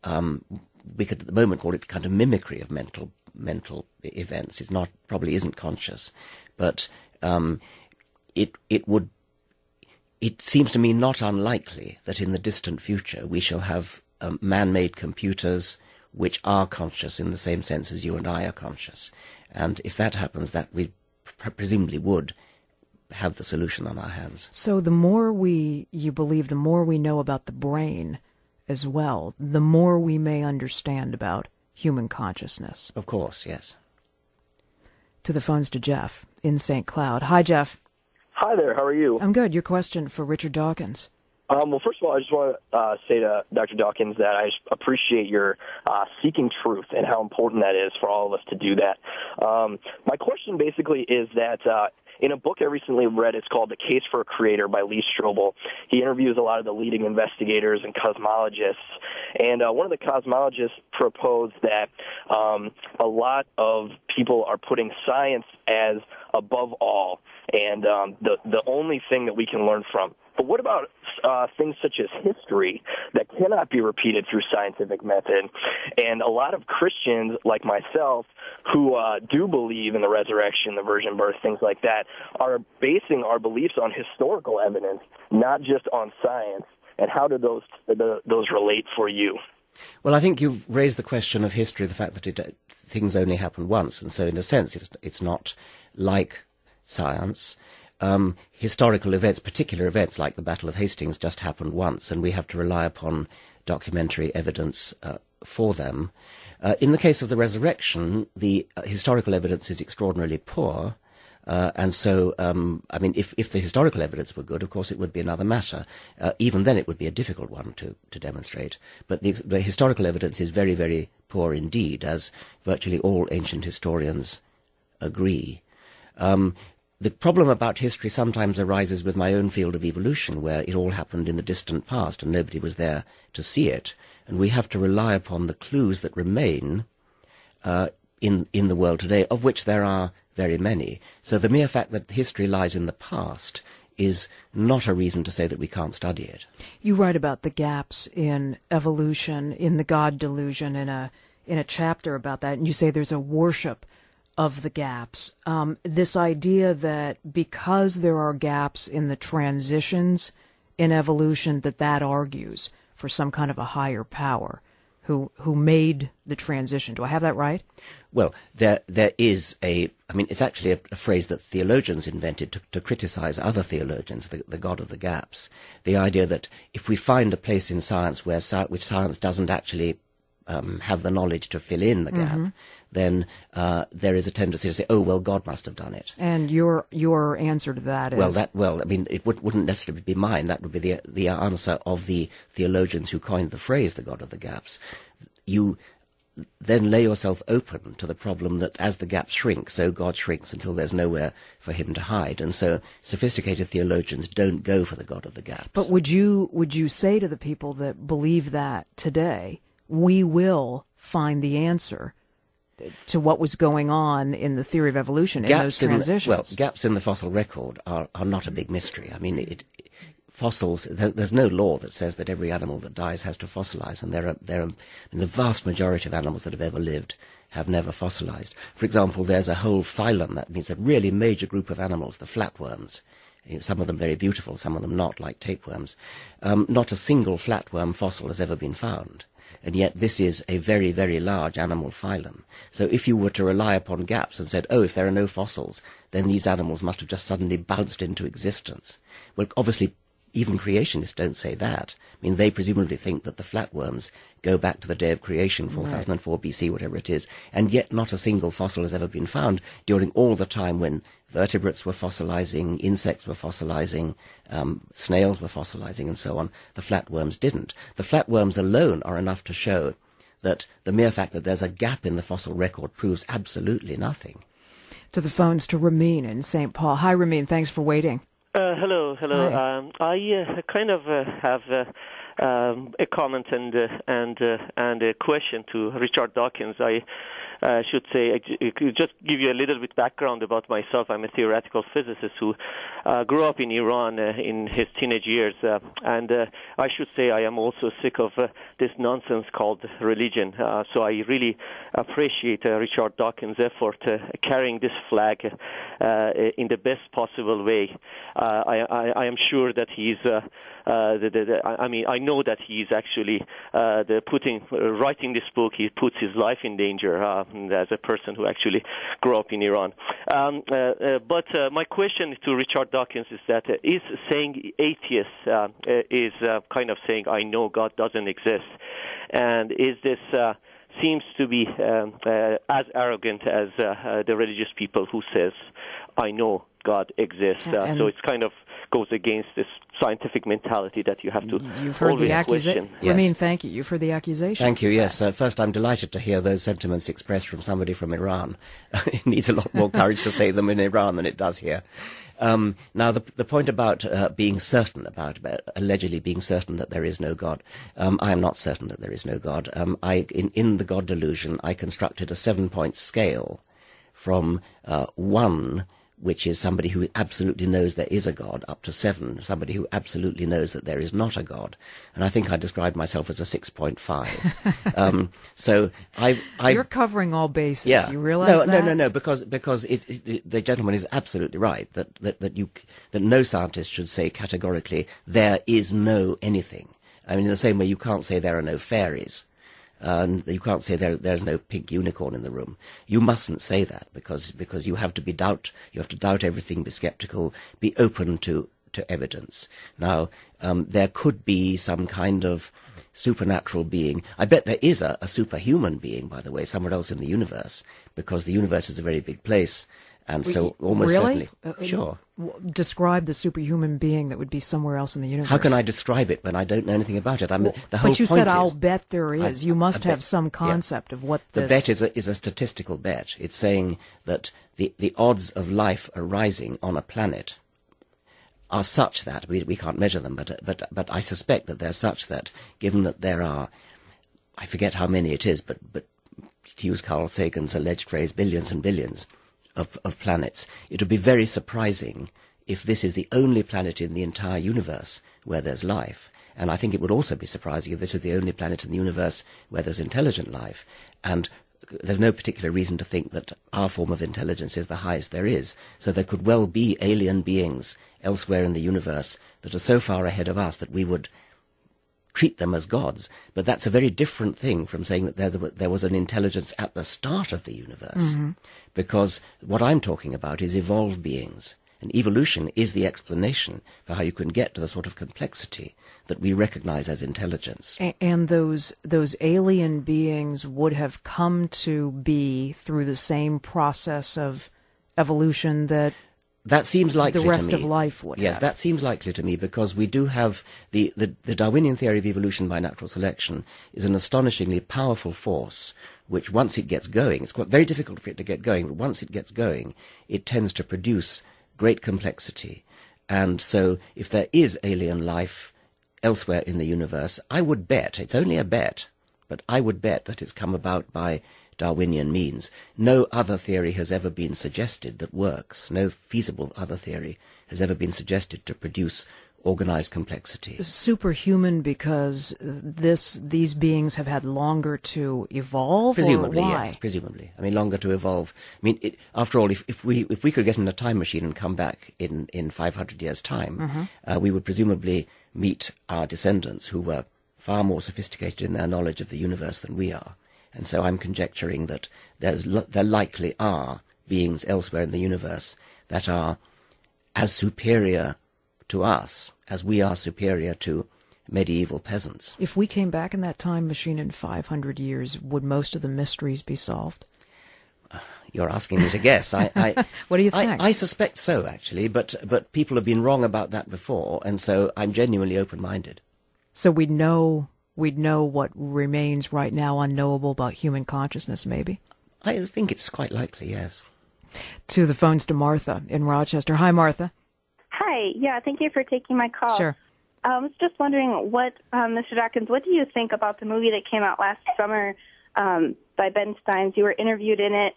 we could at the moment call it kind of mimicry of mental events. It's not, probably isn't conscious, but it seems to me not unlikely that in the distant future we shall have man-made computers which are conscious in the same sense as you and I are conscious. And if that happens, that we presumably would have the solution on our hands. So you believe the more we know about the brain as well, the more we may understand about human consciousness. Of course, yes. To the phones to Jeff in St. Cloud. Hi, Jeff. Hi there, how are you? I'm good. Your question for Richard Dawkins. Well, first of all, I just want to say to Dr. Dawkins that I appreciate your seeking truth and how important that is for all of us to do that. My question basically is that in a book I recently read, it's called The Case for a Creator by Lee Strobel. He interviews a lot of the leading investigators and cosmologists, and one of the cosmologists proposed that a lot of people are putting science as above all and the only thing that we can learn from. But what about things such as history that cannot be repeated through scientific method? And a lot of Christians, like myself, who do believe in the resurrection, the virgin birth, things like that, are basing our beliefs on historical evidence, not just on science. And how do those relate for you? Well, I think you've raised the question of history, the fact that things only happen once, and so in a sense it's not like science. Historical events, particular events like the Battle of Hastings, just happened once, and we have to rely upon documentary evidence for them. In the case of the resurrection, the historical evidence is extraordinarily poor, and so, I mean, if the historical evidence were good, of course it would be another matter. Even then it would be a difficult one to demonstrate. But the historical evidence is very, very poor indeed, as virtually all ancient historians agree. The problem about history sometimes arises with my own field of evolution, where it all happened in the distant past and nobody was there to see it. And we have to rely upon the clues that remain in the world today, of which there are very many. So the mere fact that history lies in the past is not a reason to say that we can't study it. You write about the gaps in evolution, in the God delusion, in a chapter about that, and you say there's a worship of the gaps. This idea that because there are gaps in the transitions in evolution, that argues for some kind of a higher power who made the transition. Do I have that right? Well, there is it's actually a phrase that theologians invented to criticize other theologians, the God of the gaps. The idea that if we find a place in science which science doesn't actually have the knowledge to fill in the gap, then there is a tendency to say, oh, well, God must have done it. And your answer to that is? It wouldn't necessarily be mine. That would be the answer of the theologians who coined the phrase, the God of the gaps. You then lay yourself open to the problem that as the gaps shrink, so God shrinks until there's nowhere for him to hide. And so sophisticated theologians don't go for the God of the gaps. But would you say to the people that believe that today, we will find the answer to what was going on in the theory of evolution in those transitions? Gaps in the fossil record are not a big mystery. I mean, fossils, there's no law that says that every animal that dies has to fossilize, and the vast majority of animals that have ever lived have never fossilized. For example, there's a whole phylum, that means a really major group of animals, the flatworms. Some of them very beautiful, some of them not, like tapeworms. Not a single flatworm fossil has ever been found. And yet this is a very, very large animal phylum. So if you were to rely upon gaps and said, oh, if there are no fossils, then these animals must have just suddenly bounced into existence. Well, obviously, even creationists don't say that. I mean, they presumably think that the flatworms go back to the day of creation, 4004 BC, whatever it is, and yet not a single fossil has ever been found during all the time when vertebrates were fossilizing, insects were fossilizing, snails were fossilizing, and so on. The flatworms didn't. The flatworms alone are enough to show that the mere fact that there's a gap in the fossil record proves absolutely nothing. To the phones to Ramin in St. Paul. Hi, Ramin. Thanks for waiting. Hello. I kind of have a comment and a question to Richard Dawkins. should say, just give you a little bit background about myself. I'm a theoretical physicist who grew up in Iran in his teenage years, and I should say I am also sick of this nonsense called religion. So I really appreciate Richard Dawkins' effort carrying this flag in the best possible way. I am sure that he's I know that he's actually writing this book. He puts his life in danger as a person who actually grew up in Iran. But my question to Richard Dawkins is that is saying atheist is kind of saying I know God doesn't exist, and is this seems to be as arrogant as the religious people who says I know God exists. So it's kind of goes against this scientific mentality that you have to You've heard always the accusation. question. Yes. Ramin, thank you. You've heard the accusation. Thank you, yes. First, I'm delighted to hear those sentiments expressed from somebody from Iran. It needs a lot more courage to say them in Iran than it does here. Now, the point about being certain, about allegedly being certain that there is no God, I am not certain that there is no God. In the God delusion, I constructed a 7-point scale from 1, which is somebody who absolutely knows there is a God, up to 7, somebody who absolutely knows that there is not a God. And I think I described myself as a 6.5. So You're covering all bases. Yeah. You realize that? No, because the gentleman is absolutely right that no scientist should say categorically there is no anything. I mean, in the same way you can't say there are no fairies. You can't say there's no pink unicorn in the room. You mustn't say that because you have to doubt everything, be skeptical, be open to evidence. Now, there could be some kind of supernatural being. I bet there is a superhuman being, by the way, somewhere else in the universe, because the universe is a very big place. And so almost really? certainly, sure. Describe the superhuman being that would be somewhere else in the universe. How can I describe it when I don't know anything about it? The whole but you point said, is, I'll bet there is. You must have some concept of what the this... bet is a statistical bet. It's saying that the odds of life arising on a planet are such that we can't measure them, but I suspect that they're such that, given that there are, I forget how many it is, but to use Carl Sagan's alleged phrase, billions and billions of planets, it would be very surprising if this is the only planet in the entire universe where there's life. And I think it would also be surprising if this is the only planet in the universe where there's intelligent life. And there's no particular reason to think that our form of intelligence is the highest there is. So there could well be alien beings elsewhere in the universe that are so far ahead of us that we would treat them as gods. But that's a very different thing from saying that there was an intelligence at the start of the universe. Mm-hmm. Because what I'm talking about is evolved beings. And evolution is the explanation for how you can get to the sort of complexity that we recognize as intelligence. And those alien beings would have come to be through the same process of evolution that seems likely the rest to me. Of life would Yes, have. that seems likely to me because we do have the Darwinian theory of evolution by natural selection is an astonishingly powerful force which once it gets going, it's quite very difficult for it to get going, but once it gets going, it tends to produce great complexity. And so if there is alien life elsewhere in the universe, I would bet, it's only a bet, but I would bet that it's come about by Darwinian means. No other theory has ever been suggested that works. No feasible other theory has ever been suggested to produce organized complexity. Superhuman because these beings have had longer to evolve? Presumably, or why? yes, presumably. I mean, longer to evolve. I mean, after all, if we could get in a time machine and come back in 500 years' time, we would presumably meet our descendants who were far more sophisticated in their knowledge of the universe than we are. And so I'm conjecturing that there likely are beings elsewhere in the universe that are as superior to us as we are superior to medieval peasants. If we came back in that time machine in 500 years, would most of the mysteries be solved? You're asking me to guess. What do you think? I suspect so, actually, but people have been wrong about that before, and so I'm genuinely open-minded. So we'd know what remains right now unknowable about human consciousness, maybe? I think it's quite likely, yes. To the phones to Martha in Rochester. Hi, Martha. Hi. Yeah, thank you for taking my call. Sure. I was just wondering Mr. Dawkins, what do you think about the movie that came out last summer by Ben Steins. You were interviewed in it.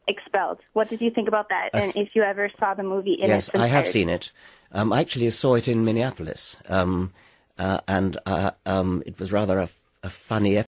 Expelled. What did you think about that? And if you ever saw the movie in its entirety? Yes, I have seen it. I actually saw it in Minneapolis, and it was rather a funny